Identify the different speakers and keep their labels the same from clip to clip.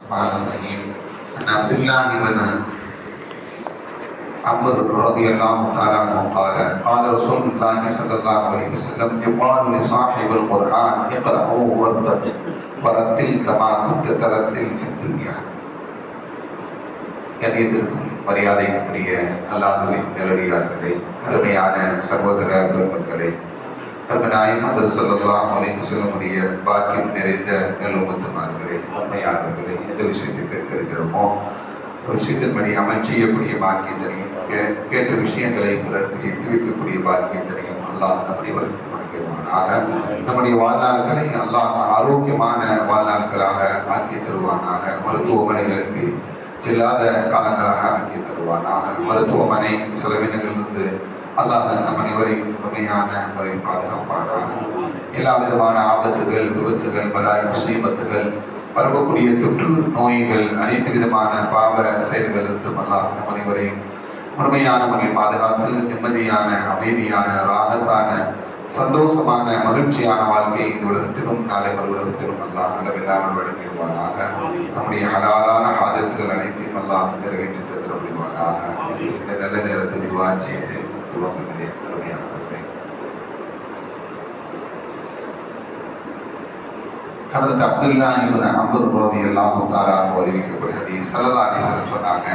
Speaker 1: الرحيم عن عبد الله بن عمرو رضي الله تعالى عنه قال رسول الله صلى الله عليه وسلم يقال لصاحب القرآن اقرأه ورتل كما كنت ترتل في الدنيا. கண்ணியத்திற்கும் மரியாதைக்குரிய அல்லாஹ்வின் நல்லடியார்களே, அருமையான சகோதர பெருமக்களே, கர்மநாயகம் ஸல்லல்லாஹு அலைஹி வஸல்லமுடைய பாக்கியம் நிறைந்த நல்லும்மத்துமார்களே, உண்மையாளர்களே, எந்த விஷயத்தை கேட்க இருக்கிறோமோ விஷயத்தின்படி அமல் செய்யக்கூடிய பாக்கியத்தினையும் கேட்ட விஷயங்களை பிறருக்கு எத்தி வைக்கக்கூடிய பாக்கியத்தினையும் அல்லாஹ் நம்முடைய வழங்குவானாக. நம்முடைய வாழ்நாள்களை அல்லாஹ் ஆரோக்கியமான வாழ்நாட்களாக ஆக்கி தருவானாக. மருத்துவமனைகளுக்கு செல்லாத காலங்களாக ஆக்கி தருவானாக. மருத்துவமனை செலவினங்களிலிருந்து அல்லாஹ் நம் அனைவரையும் முழுமையான முறையில் பாதுகாப்பானாக. எல்லா விதமான ஆபத்துகள், விபத்துகள், பலாய் முசீபத்துகள், பரவக்கூடிய தொற்று நோய்கள், அனைத்து விதமான பாவ செயல்களிலிருந்தும் அல்லாஹ் நம் அனைவரையும் முழுமையான முறையில் பாதுகாத்து நிம்மதியான, அமைதியான, ராகத்தான, சந்தோஷமான, மகிழ்ச்சியான வாழ்க்கை இந்த உலகத்திலும் நாளை மறு உலகத்திலும் அல்லாஹ் அளவில்லாமல் வழங்கிடுவானாக. நம்முடைய ஹலாலான ஹாஜத்துகள் அனைத்தையும் அல்லாஹ் நிறைவேற்றி தந்திர முடிவானாக. இந்த நல்ல நேரத்தில் துஆ செய்து துவங்குகிறேன். அருமையானவர்களே, ஹஜ்ரத் அப்துல்லா இப்னு அம்ர் ரலியல்லாஹு தஆலா அன்ஹு அறிவிக்கக்கூடிய ஹதீஸ், ஸல்லல்லாஹு அலைஹி வஸல்லம் சொன்னாங்க,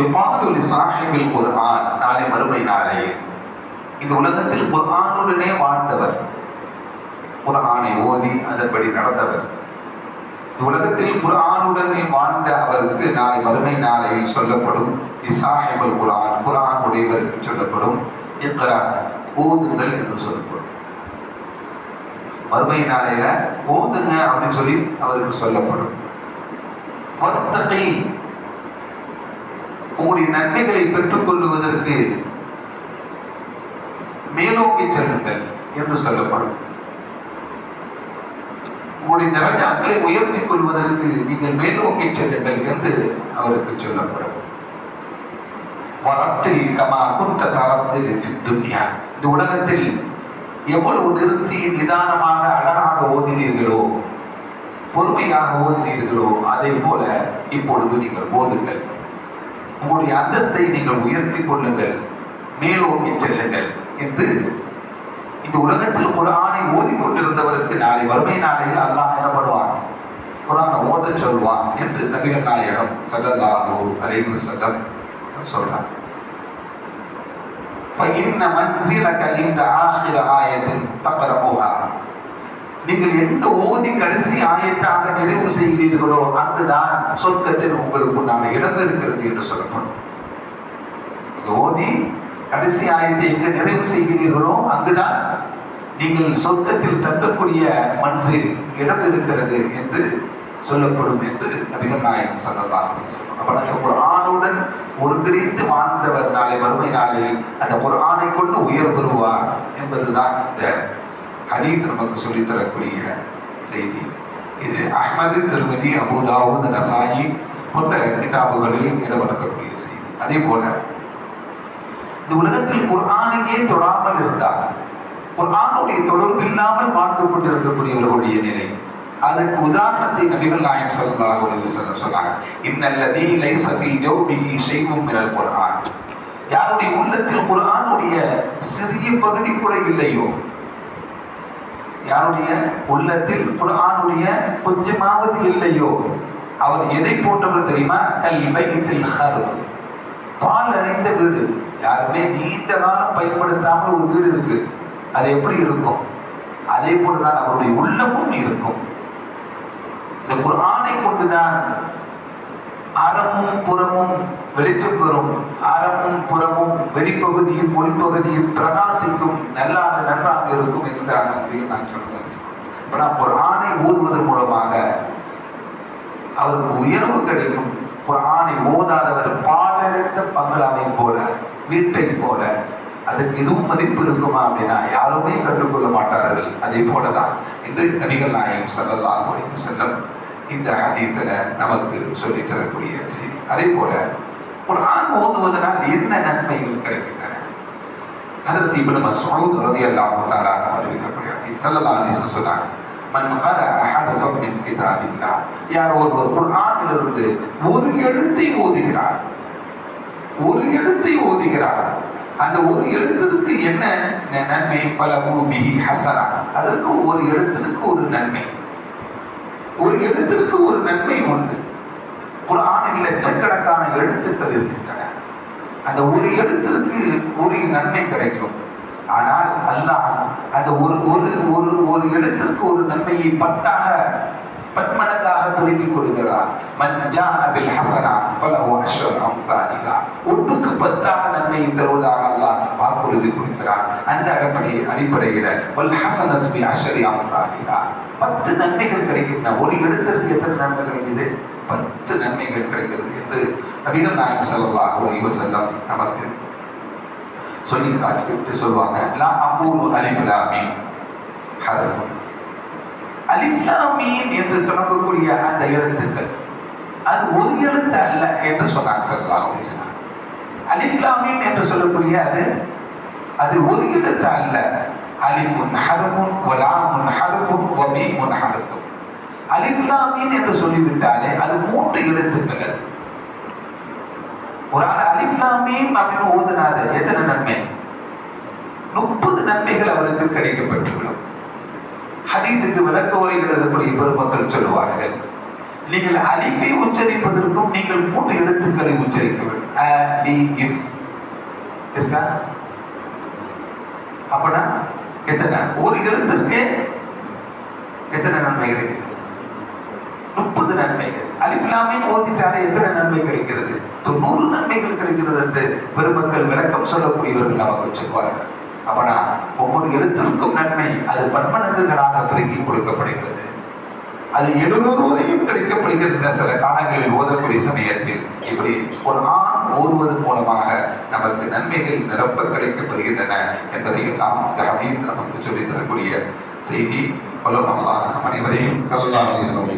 Speaker 1: யுகாலு லிசாஹிபில் குர்ஆன், நாளை மறுமை நாளையில் இந்த உலகத்தில் குர்ஆனுடனே வாழ்ந்தவர், குர்ஆனை ஓதி அதன்படி நடந்தவர், இந்த உலகத்தில் குர்ஆனுடனே வாழ்ந்த அவருக்கு நாளை மறுமை நாளையில் சொல்லப்படும் லிசாஹிபில் குர்ஆன், குர்ஆன் உடையவருக்கு சொல்லப்படும் இக்ரா, ஓதுங்கள் என்று சொல்லப்படும். மறுமை நாளையில ஓதுங்க அப்படின்னு சொல்லி அவருக்கு சொல்லப்படும். வர்த்தகை, உங்களுடைய நன்மைகளை பெற்றுக் கொள்வதற்கு மேலோக்கி செல்லுங்கள் என்று சொல்லப்படும். உங்களுடைய தரஜாக்களை உயர்த்திக் கொள்வதற்கு நீங்கள் மேலோக்கி செல்லுங்கள் என்று அவருக்கு சொல்லப்படும். வரத்தில் கமா குந்த தரத்தில் ஃபித் துன்யா, இந்த உலகத்தில் எவ்வளவு நிறுத்தி நிதானமாக அழகாக ஓதினீர்களோ, பொறுமையாக ஓதினீர்களோ, அதே போல இப்பொழுது நீங்கள் ஓதுங்கள். உங்களுடைய அந்தஸ்தை நீங்கள் உயர்த்தி கொள்ளுங்கள், மேலோக்கி செல்லுங்கள் என்று இந்த உலகத்தில் குர்ஆனை ஓதிக்கொண்டிருந்தவருக்கு நாளை வறுமை நாளையில் அல்லாஹ் என்ன பண்ணுவான்? குர்ஆனை ஓத சொல்வான் என்று நபிகள் நாயகம் ஸல்லல்லாஹு அலைஹி வஸல்லம் சொல்றார். فإن منزلك عند آخر آية تقرأها, நீங்கள் எங்க ஓதி கடைசி ஆயத்தாக நிறைவு செய்கிறீர்களோ அங்குதான் சொர்க்கத்தில் உங்களுக்குண்டான இடம் இருக்கிறது என்று சொல்லப்படும். நீங்க ஓதி கடைசி ஆயத்தை எங்க நிறைவு செய்கிறீர்களோ அங்குதான் நீங்கள் சொர்க்கத்தில் தங்கக்கூடிய மன்சில் இடம் இருக்கிறது என்று சொல்லப்படும் என்று நபிகள் நாயகம் ஸல்லல்லாஹு அலைஹி வஸல்லம். அப்ப குர்ஆனுடன் ஒருங்கிணைந்து வாழ்ந்தவர் நாளை மறுமை நாளில் அந்த குர்ஆனை கொண்டு உயர் பெறுவார் என்பதுதான் இந்த ஹதீஸ் நமக்கு சொல்லித் தரக்கூடிய செய்தி. இது அஹ்மது, திர்மிதி, அபூ தாவூத், நசாயி போன்ற கிதாபுகளில் இடம்பெறக்கூடிய செய்தி. அதே போல இந்த உலகத்தில் குர்ஆனையே தொடாமல் இருந்தார், குர்ஆனுடைய தொடர்பு இல்லாமல் வாழ்ந்து கொண்டிருக்கக்கூடியவர்களுடைய நிலை, அதுக்கு உதாரணத்தை நபிகள் நாயகம் ஸல்லல்லாஹு அலைஹி வஸல்லம் சொன்னாங்க. இன்னல்லதீ லைஸ ஃபீ ஜௌபிஹி ஷைஉம் மினல் குர்ஆன், யாருடைய உள்ளத்தில் குர்ஆனுடைய சிறிய பகுதி கூட இல்லையோ, யாருடைய உள்ளத்தில் குர்ஆனுடைய கொஞ்சமாவது இல்லையோ, அவர் எதை போன்றவர் தெரியுமா? கல் பைத்தில் ஹர்ப், பால் அடைந்த வீடு. யாருமே நீண்ட காலம் பயன்படுத்தாமல் ஒரு வீடு இருக்கு, அது எப்படி இருக்கும்? அதே போலதான் அவருடைய உள்ளமும் இருக்கும். இந்த குர்ஆனை கொண்டுதான் அறமும் புறமும் வெளிச்சம் பெறும், அறமும் புறமும் வெளிப்பகுதியும் உள்பகுதியும் பிரகாசிக்கும், நன்றாக இருக்கும் என்கிறாங்க நபிகள் நாயகம் ஸல்லல்லாஹு அலைஹி வஸல்லம். இப்ப குர்ஆனை ஓதுவதன் மூலமாக அவருக்கு உயர்வு கிடைக்கும். குர்ஆனை ஓதாதவர் பாலடைந்த பங்களாவை போல, வீட்டை போல, அதுக்கு எதுவும் மதிப்பு இருக்குமா அப்படின்னா யாருமே கண்டுகொள்ள மாட்டார்கள். அதே போலதான் என்று நபிகள் நாயகம் ஸல்லல்லாஹு அலைஹி வஸல்லம் இந்த ஹதீஸ்ல நமக்கு சொல்லித் தரக்கூடிய செய்தி. அதே போல குர்ஆன் ஓதுவதனால் என்ன நன்மைகள் கிடைக்கின்றன? ஹஜ்ரத் இப்னு மஸ்ஊத் ரலியல்லாஹு தஆலா அன்ஹு அறிவிக்கக்கூடிய ஹதீஸ், ஸல்லல்லாஹு அலைஹி வஸல்லம் சொன்னாங்க, மன் கரஅ ஹர்ஃபன் மின் கிதாபில்லாஹ், யார் ஒருவர் குர்ஆனிலிருந்து ஒரு எழுத்தை ஓதுகிறார், ஒரு எழுத்தை ஓதுகிறார், அந்த ஒரு எழுத்திற்கு என்ன நன்மை? ஃபலஹு பிஹி ஹஸனா, அதற்கு ஒரு எழுத்திற்கு ஒரு நன்மை, ஒரு எழுத்திற்கு ஒரு நன்மை உண்டு. குர்ஆனில் லட்சக்கணக்கான எழுத்துக்கள் இருக்கின்றன, அந்த ஒரு எழுத்திற்கு ஒரு நன்மை கிடைக்கும். ஆனால் அல்லாஹ் அந்த ஒரு ஒரு ஒரு ஒரு எழுத்திற்கு ஒரு நன்மையை பன்மடங்காக பெருக்கிக் கொடுக்கிறார். மன் ஜாஅ பில் ஹஸனா ஃபலஹு அஷ்ரு அம்சாலிஹா, ஒன்றுக்கு 10 நன்மையை தருவதாக அல்லாஹ் வாக்குறுதி கொடுக்கிறார். அந்த அடிப்படையில் வல் ஹஸனத்து பி அஷ்ரி அம்சாலிஹா, 10 நன்மைகள் கிடைக்கின்றன. ஒரு எழுத்திற்கு எத்தனை நன்மை கிடைக்குது? 10 நன்மைகள் கிடைக்கிறது என்று நபிகள் நாயகம் ஸல்லல்லாஹு அலைஹி வஸல்லம் நமக்கு சொல்லி காட்டிவிட்டு சொல்வாங்க, லா அகூலு அலிஃப் லாம் மீம் ஹர்ஃபுன். அலிஃப் லாம் மீம் என்று தொடங்கக்கூடிய அந்த எழுத்துக்கள் அது ஒரு எழுத்து அல்ல என்று சொன்னாங்க ஸல்லல்லாஹு அலைஹி வஸல்லம். அலிஃப் லாம் மீம் என்று சொல்லக்கூடிய அது ஒரு எழுத்து அல்ல. அலிஃபுன் ஹர்ஃபுன் வ லாமுன் ஹர்ஃபுன் வ மீமுன் ஹர்ஃபுன். அலிஃப் லாம் மீம் என்று சொல்லிவிட்டாலே அது 3 எழுத்துக்கள். அது ஒரு ஆள் அலிஃப் லாம் மீம் அப்படின்னு ஓதுனாரு, எத்தனை நன்மை? 30 நன்மைகள் அவருக்கு கிடைக்கப்பட்டுவிடும். ஹதீஸுக்கு விளக்க உரை எழுதக்கூடிய பெருமக்கள் சொல்லுவார்கள், நீங்கள் அலிஃபை உச்சரிப்பதற்கும் நீங்கள் 3 எழுத்துக்களை உச்சரிக்க வேண்டும். அ டி இஃப் இருக்கா? அப்பனா எத்தனை? ஒரு எழுத்திற்கு எத்தனை நன்மை கிடைக்குது? 30 நன்மைகள். அலிஃப் லாம் மீம் ஓதிட்டாலே எத்தனை நன்மை கிடைக்கிறது? 90 நன்மைகள் கிடைக்கிறது என்று பெருமக்கள் விளக்கம் சொல்லக்கூடியவர்கள் நமக்கு சொல்வார்கள். அப்பனா ஒவ்வொரு எழுத்திற்கும் நன்மை அது பன்மடங்குகளாக பெருக்கி கொடுக்கப்படுகிறது. அது 700 வரையும் கிடைக்கப்படுகின்ற சில காலங்களில் ஓதக்கூடிய சமயத்தில் இப்படி ஒரு ஓதுவதன் மூலமாக நமக்கு நன்மைகள் நிரம்ப கிடைக்கப்படுகின்றன என்பதையெல்லாம் இந்த ஹதீஸ் நமக்கு சொல்லித் தரக்கூடிய செய்தி. வல்லல்லாஹு நம் அனைவரையும் ஸல்லல்லாஹு அலைஹி வஸல்லம்